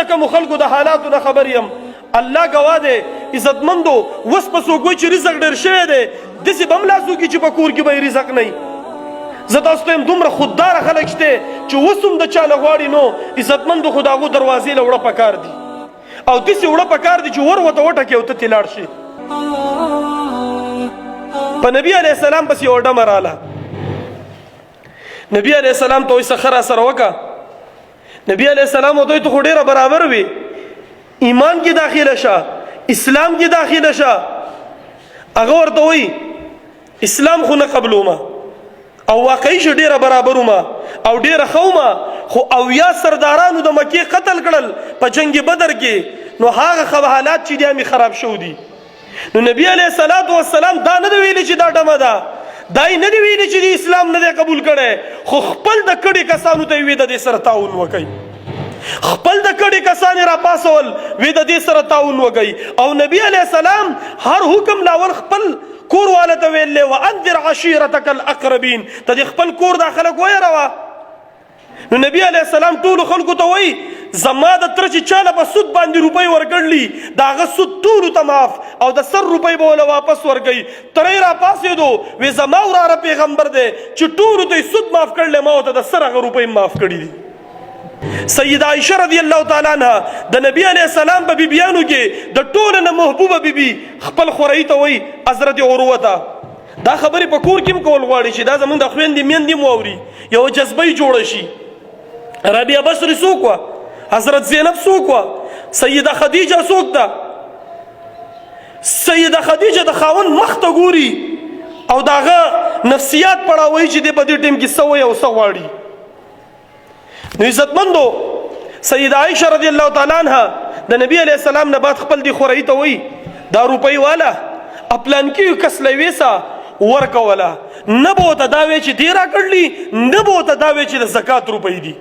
زه کوم خلکو د حالاتو نه خبر یم الله ګواه دی عزتمندو اوس په څوک وایي چې رزق ډېر شوی دی داسې به هم لاس وکړي چې په کور کې به یې رزق نه وي زه تاسو ته یم دومره خودداره خلک شته چې اوس هم د چا نه غواړي نو عزتمندو خو د هغو دروازې له وړه پکار دي او داسې وړه پکار دي چې ور ورته وټکې او ته ترې لاړ شي په نبي علیه السلام پسې یوه ډمه راله نبي علیه السلام ته وایي څه ښه راسره وکړه نبي علیه السلام ورته وایي ته خو ډېره برابر وي ایمان کې داخله شه اسلام کې داخله شه هغه ورته وایي اسلام خو نه قبلومه او واقعي چې ډېره برابر ومه او ډېره ښه ومه خو اویا سردارانو د مکې قتل کړل په جنګ بدر کې نو هغه حالات چې دي همې خراب شو دي نو نبي علیه السلام دا نه دی ویلي چې دا ډمه ده دا یې نه دی ویلي چې د اسلام نه دی قبول کړی خو خپل د کړي کسانو ته یې وی د دې سره تعاون وکئ خپل د کړي کسان یې راپاسول وی د دې سره تعاون وکئ او نبي علیه السلام هر حکم لاول خپل کور والا ته ویلې وانذر عشیرتک الاقربین ته دې خپل کور دا خلک ویروه نو نبي علیه السلام ټولو خلکو ته وایي زما د تره چې چاله په سود باندې روپۍ ورکړلي د هغه سود ټولو ته معاف او د 100 روپۍ به وله واپس ورکوي تره یې راپاڅېدو وی زما وراره پیغمبر دی چې ټولو ته یې سود معاف کړلی ما ورته د 100 هغه روپۍ معاف کړي دي سیده عایشه رضی الله تعالی عنها د نبی علیه السلام په بیبیانو کې د ټولو نه محبوبه بیبي خپل خورۍ ته وایي حضرت عروه ته دا خبرې په کور کې هم کول غواړي چې دا زموږ د خویندې میندې هم واوري یوه جذبه یې جوړه شي رابعه بصري څوک وه حضرت زینب څوک وه سیده خدیجه څوک ده سیده خدیجه د خاوند مخ ته ګوري او د هغه نفسیات پړاوی چې دی په دې ټیم کې څه وایي او څه غواړي نو عزتمندو سیده عایشه رضی الله تعالی عنها د نبی علیه السلام نه بعد خپل دی خورۍ ته وایي دا روپۍ والا اپلانکي کس له ویسه ورکوله نه به ورته دا وی چې دې راکړلي نه به ورته دا وی چې د زکات روپۍ دي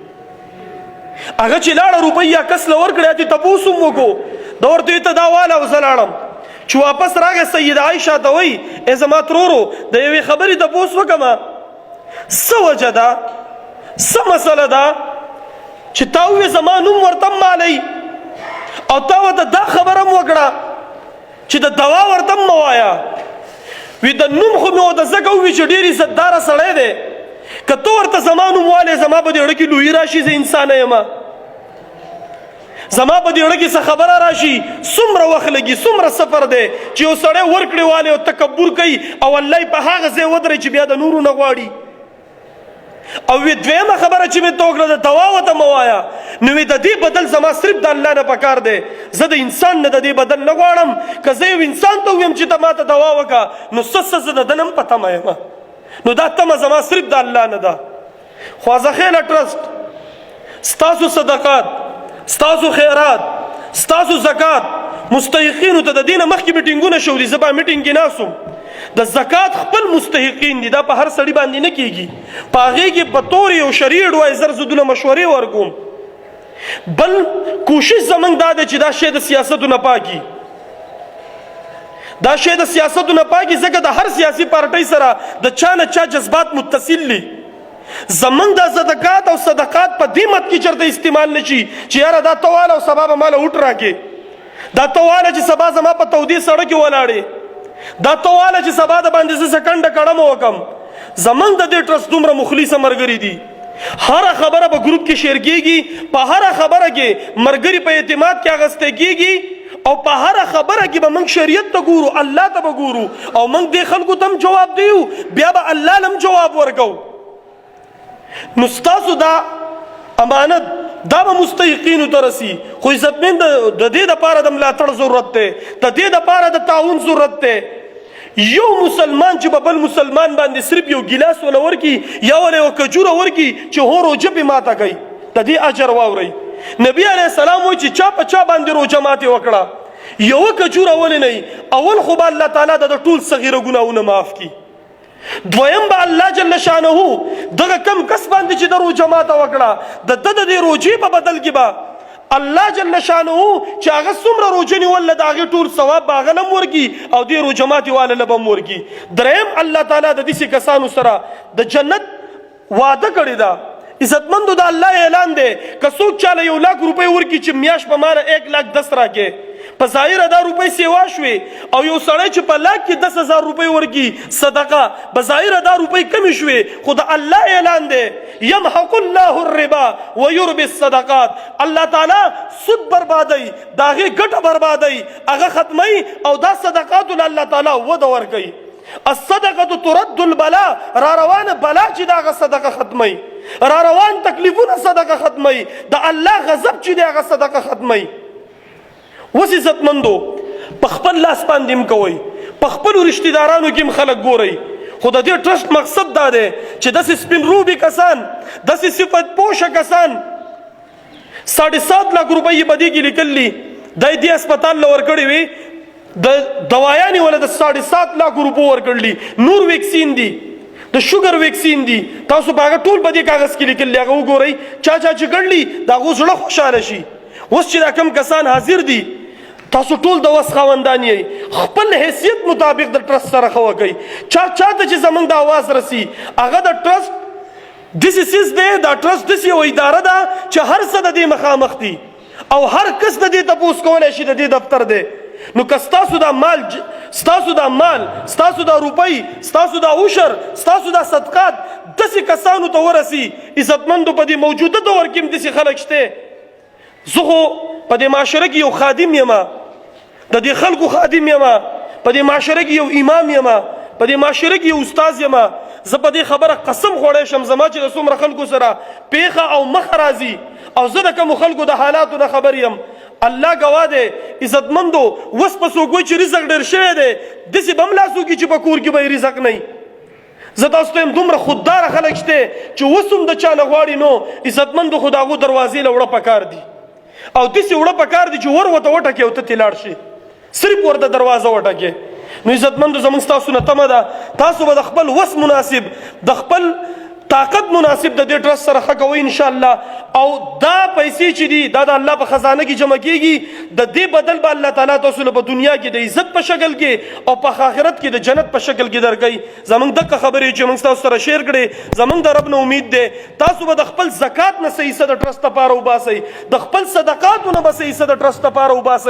هغه چې لاړه روپۍ یا کس له ورکړی چې تپوس هم وکړو دا ورته وي ته دا واله او زه لاړم چې واپس راغی سیده عایشه ته وایي ای زما ترورو د یوې خبرې تپوس وکړمه څه وجه ده څه مسله ده چې تا ووې زما نوم ورته مالی او تا ورته دا خبره هم وکړه چې د دوا ورته مه وایه وی د نوم خو مې ورته ځکه ووي چې ډېر عزتداره سړی دی که ته ورته زما نوم والې زما په دې اړه کې لویي راشي زه انسانه یم زما په دې اړه کې څه خبره راشي څومره وخت لګي څومره سفر دی چې یو سړی ورکړې والې او تکبر کوي او الله یې په هغه ځای ودرئ چې بیا د نورو نه غواړي او وی دویمه خبره چې مې ته وکړه د دوا ورته مه وایه نو وی د دې بدل زما صرف د الله نه پکار دی زه د انسان نه د دې بدل نه غواړم که زه یو انسان ته ویم چې ته ما ته دوا وکړه نو څه زه د ده نه هم په تمه یم نو دا تمه زما صرف د الله نه ده خوازخیله ټرسټ ستاسو صدقات ستاسو خیرات ستاسو زکات مستحقینو ته د دې نه مخکې میټینګونه شو دي زه به میټینګ کې ناست وم د زکات خپل مستحقین دي دا په هر سړي باندې نه کیږي په هغې کې په طور یو شریډ وای زر زدونه مشورې ورکوم بل کوشش زمونږ دا دی چې دا شی د سیاستو نه پاکي دا شی د سیاستو نه پاکي ځکه د هر سیاسي پارټۍ سره د چا نه چا جذبات متصل دي زمونږ دا صدقات او صدقات په دې مت کې چېرته استعمال نه شي چې یاره دا ته واله او سبا به ماله وټ راکې دا ته واله چې سبا زما په تودې سړک کې ولاړې دا ته واله چې سبا د باندې زه سکنډه کړم وکم زمونږ د دې ټرسټ دومره مخلصه ملګري دي هره خبره په ګروپ کې شیر کېږي په هره خبره کې ملګري په اعتماد کې اخیستی کېږي او په هره خبره کې به موږ شریعت ته ګورو الله ته به ګورو او موږ دې خلکو ته هم جواب دیو بیا به الله له هم جواب ورکو نو ستاسو دا امانت دا به مستحقینو ته رسي خو عزتمن د دې دپاره د ملاتړ ضرورت دی د دې دپاره د تعاون ضرورت دی یو مسلمان چې په بل مسلمان باندې صرف یو ګیلاس وله ورکي یا وله یوه کجوره ورکي چې هو روژه پې ماته کوي د دې اجر واورئ نبی علیه السلام وایي چې چا په چا باندې روژه ماتې وکړه یوه کجوره ولې نه اول خو به الله تعالی د ټول صغیره ګناهونه معاف کړي دویم به الله جل شانه دغه کم کس باندې چې د روژه ماته وکړه د ده د دې روژې په بدل کې به الله جل شانه چې هغه څومره روژه نیوله د هغې ټول ثواب به هغه نه هم ورکړي او دې روژه ماتې واله له به هم ورکړي دریم الله تعالی د داسې کسانو سره د جنت وعده کړې ده عزتمندو د الله اعلان دی که څوک چاله 1 लाख روپۍ ورکړي چې میاشت په ماله 1,10,000 راکې، په ظاهره دا روپۍ سیوا شوې، او یو سړی چې په لاک کې 10,000 روپۍ ورکړي صدقه، په ظاهره دا روپۍ کمې شوې، خو د الله اعلان دی یمحق الله الربا ویربي الصدقات، الله تعالی سود بربادوي، د هغې ګټه بربادوي، هغه ختموي، او دا صدقاتو له الله تعالی وده ورکوي. الصدقه ترد البلاء، را روانه بلا چې دا هغه صدقه ختموي، را روان تکلیفونه صدقه ختموي، د الله غضب چې دی هغه صدقه ختموي. وس عزتمندو په خپل لاس باندې هم کوئ، په خپلو رشتې دارانو کې هم خلک ګورئ، خو د دې ټرسټ مقصد دا دی چې داسې سپین روبي کسان، داسې صفت پوشه کسان 7.5 लाख روپۍ یې په دې کې لیکلي، دا یې دې هسپتال له ورکړې وي، د دوايانې ولا د 7.5 लाख روپو ورکړلي، نور ویکسین دي، د شوګر ویکسین دي، تاسو په هغه ټول په دې کاغذ کې لیکلي، هغه وګورئ، چا چې کړلي د هغو زړه خوشحاله شي. اوس چې دا کم کسان حاضر دي، تاسو ټول د وس خاوندان یې، خپل حیثیت مطابق د ټرست سره ښه وکئ. چاته چې زمونږ د آواز رسي، هغه د ټرست داسې څیز دی، دا ټرست داسې یو اداره ده چې هر څه د دې مخامخ دي، او هر کس د دې تپوس کولی شي، د دې دفتر دی. نو که ستاسو دا مال، ستاسو دا مال، ستاسو دا روپۍ، ستاسو دا عشر، ستاسو دا صدقات داسې کسانو ته ورسي، عزتمندو په دې موجوده دور کې هم داسې خلک شته. زه خو په دې معاشره کې یو خادم یم، د دې خلکو خادم یم، په دې معاشره کې یو امام یم، په دې معاشره کې یو استاد یم. زه په دې خبره قسم خوړی شم، زما چې د څومره خلکو سره پیښه او مخ راځي، او زه د کومو خلکو د حالاتو نه خبر یم، الله گواه دی. عزتمندو وس په څوک وایي چې رزق ډېر شوی دی، داسې به هم لاس وکړي چې په کور کې به یې رزق نه وي. زه تاسو ته یم دومره خودداره خلک شته چې اوس هم د چا نه غواړي، نو عزتمندو خو د هغو دروازې له وړه پکار دي، او داسې وړه پکار دي چې ور ورته وټکې او ته ترې لاړ شي، صرف ورته دروازه وټکې. نو عزتمندو زموږ ستاسو نه تمه ده، تاسو به د خپل وس مناسب، د خپل طاقت مناسب د دې ټرست سره ښه کوئ انشاءالله، او دا پیسې چې دي دا د الله په خزانه کې جمع کېږي، د دې بدل به الله تعالی تاسو له په دنیا کې د عزت په شکل کې او په آخرت کې د جنت په شکل کې درکوي. زموږ دغه خبرې چې موږ ستاسو سره شیر کړې، زموږ د رب نه امید دی تاسو به د خپل زکات نه صحیح حصه د ټرست لپاره وباسئ، د خپل صدقاتو نه به صحیح حصه د ټرست لپاره وباسئ.